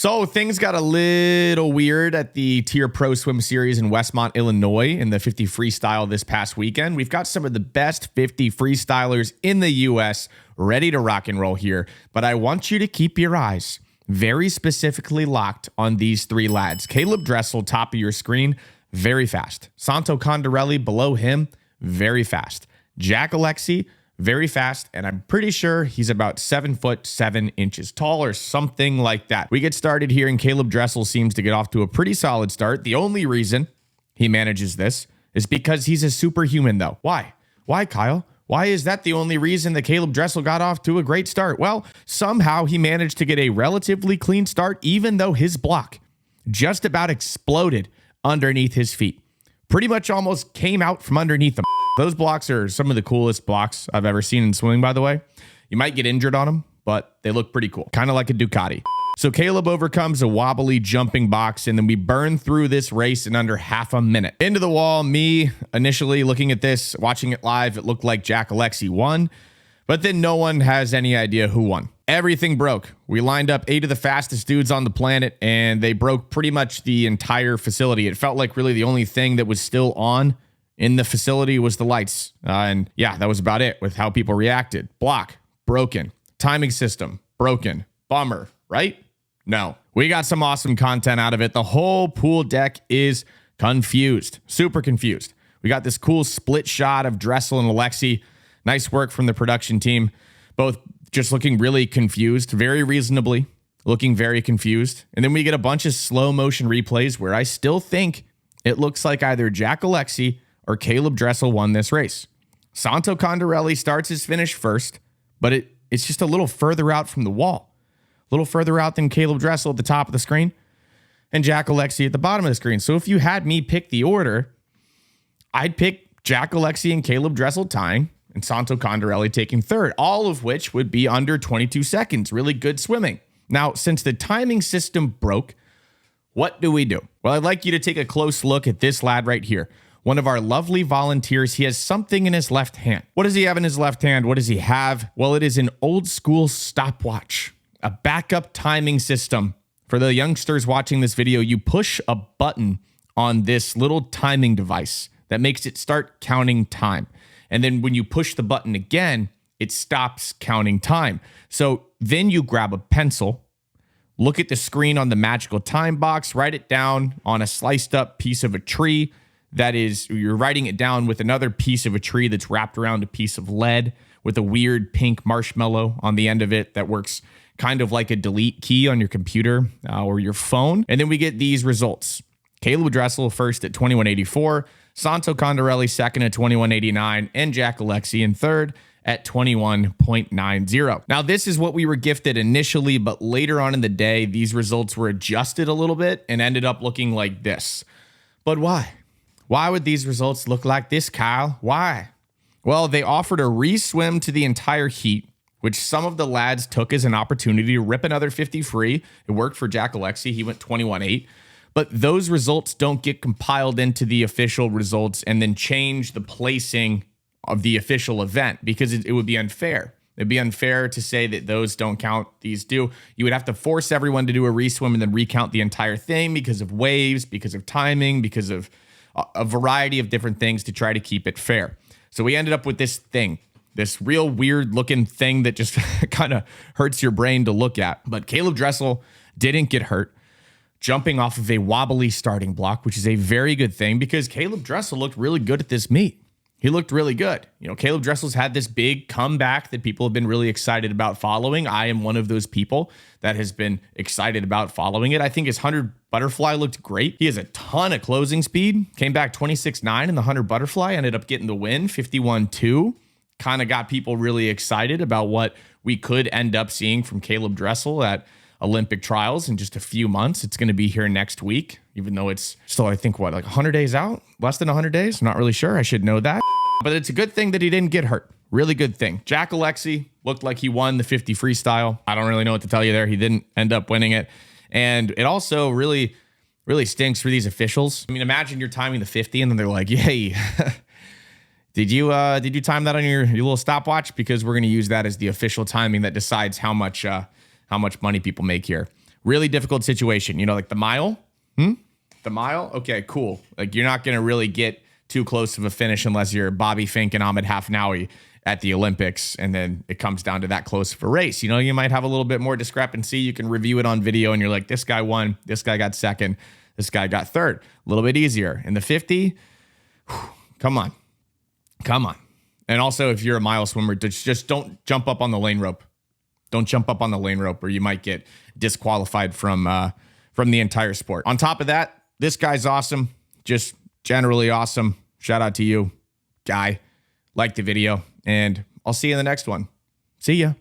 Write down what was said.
So things got a little weird at the TYR Pro Swim Series in Westmont, Illinois in the 50 freestyle this past weekend. We've got some of the best 50 freestylers in the US ready to rock and roll here, but I want you to keep your eyes very specifically locked on these three lads. Caeleb Dressel, top of your screen, very fast. Santo Condorelli below him, very fast. Jack Alexi, very fast, and I'm pretty sure he's about 7'7" tall or something like that. We get started here, and Caeleb Dressel seems to get off to a pretty solid start. The only reason he manages this is because he's a superhuman, though. Why? Why, Kyle? Why is that the only reason that Caeleb Dressel got off to a great start? Well, somehow he managed to get a relatively clean start, even though his block just about exploded underneath his feet. Pretty much almost came out from underneath him. Those blocks are some of the coolest blocks I've ever seen in swimming, by the way. You might get injured on them, but they look pretty cool. Kind of like a Ducati. So Caeleb overcomes a wobbly jumping box, and then we burn through this race in under half a minute. Into the wall, me initially looking at this, watching it live, it looked like Jack Alexi won, but then no one has any idea who won. Everything broke. We lined up 8 of the fastest dudes on the planet, and they broke pretty much the entire facility. It felt like really the only thing that was still on in the facility was the lights. And yeah, that was about it with how people reacted. Block, broken. Timing system, broken. Bummer, right? No. We got some awesome content out of it. The whole pool deck is confused. Super confused. We got this cool split shot of Dressel and Alexi. Nice work from the production team. Both just looking really confused, very reasonably looking very confused. And then we get a bunch of slow motion replays where I still think it looks like either Jack Alexi or Caeleb Dressel won this race. Santo Condorelli starts his finish first, but it's just a little further out from the wall. A little further out than Caeleb Dressel at the top of the screen and Jack Alexi at the bottom of the screen. So if you had me pick the order, I'd pick Jack Alexi and Caeleb Dressel tying and Santo Condorelli taking third, all of which would be under 22 seconds. Really good swimming. Now, since the timing system broke, what do we do? Well, I'd like you to take a close look at this lad right here. One of our lovely volunteers. He has something in his left hand. What does he have in his left hand? What does he have? Well, it is an old school stopwatch, a backup timing system. For the youngsters watching this video, you push a button on this little timing device that makes it start counting time. And then when you push the button again, it stops counting time. So then you grab a pencil, look at the screen on the magical time box, write it down on a sliced up piece of a tree. That is, you're writing it down with another piece of a tree that's wrapped around a piece of lead with a weird pink marshmallow on the end of it that works kind of like a delete key on your computer or your phone. And then we get these results. Caeleb Dressel first at 21.84, Santo Condorelli second at 21.89, and Jack Alexi in third at 21.90. Now, this is what we were gifted initially, but later on in the day, these results were adjusted a little bit and ended up looking like this. But why? Why would these results look like this, Kyle? Why? Well, they offered a re-swim to the entire heat, which some of the lads took as an opportunity to rip another 50 free. It worked for Jack Alexi. He went 21.8. But those results don't get compiled into the official results and then change the placing of the official event because it would be unfair. It'd be unfair to say that those don't count, these do. You would have to force everyone to do a re-swim and then recount the entire thing because of waves, because of timing, because of a variety of different things to try to keep it fair. So we ended up with this thing, this real weird looking thing that just kind of hurts your brain to look at. But Caeleb Dressel didn't get hurt, jumping off of a wobbly starting block, which is a very good thing because Caeleb Dressel looked really good at this meet. He looked really good. You know, Caeleb Dressel's had this big comeback that people have been really excited about following. I am one of those people that has been excited about following it. I think his 100 butterfly looked great. He has a ton of closing speed. Came back 26.9 in the 100 butterfly. Ended up getting the win, 51.2. Kind of got people really excited about what we could end up seeing from Caeleb Dressel at Olympic trials in just a few months. It's going to be here next week, even though it's still, I think, what, like 100 days out? Less than 100 days? I'm not really sure. I should know that. But it's a good thing that he didn't get hurt. Really good thing. Jack Alexi looked like he won the 50 freestyle. I don't really know what to tell you there. He didn't end up winning it. And it also really stinks for these officials. I mean, imagine you're timing the 50 and then they're like, yay, did you time that on your little stopwatch? Because we're going to use that as the official timing that decides how much money people make here. Really difficult situation. You know, like the mile. The mile. Okay, cool. Like you're not going to really get too close of a finish unless you're Bobby Fink and Ahmed Hafnaoui at the Olympics. And then it comes down to that close of a race. You know, you might have a little bit more discrepancy. You can review it on video and you're like, this guy won. This guy got second. This guy got third. A little bit easier. In the 50, come on. And also, if you're a mile swimmer, just don't jump up on the lane rope. Don't jump up on the lane rope or you might get disqualified from the entire sport. On top of that, this guy's awesome. Just generally awesome. Shout out to you, guy. Like the video, and I'll see you in the next one. See ya.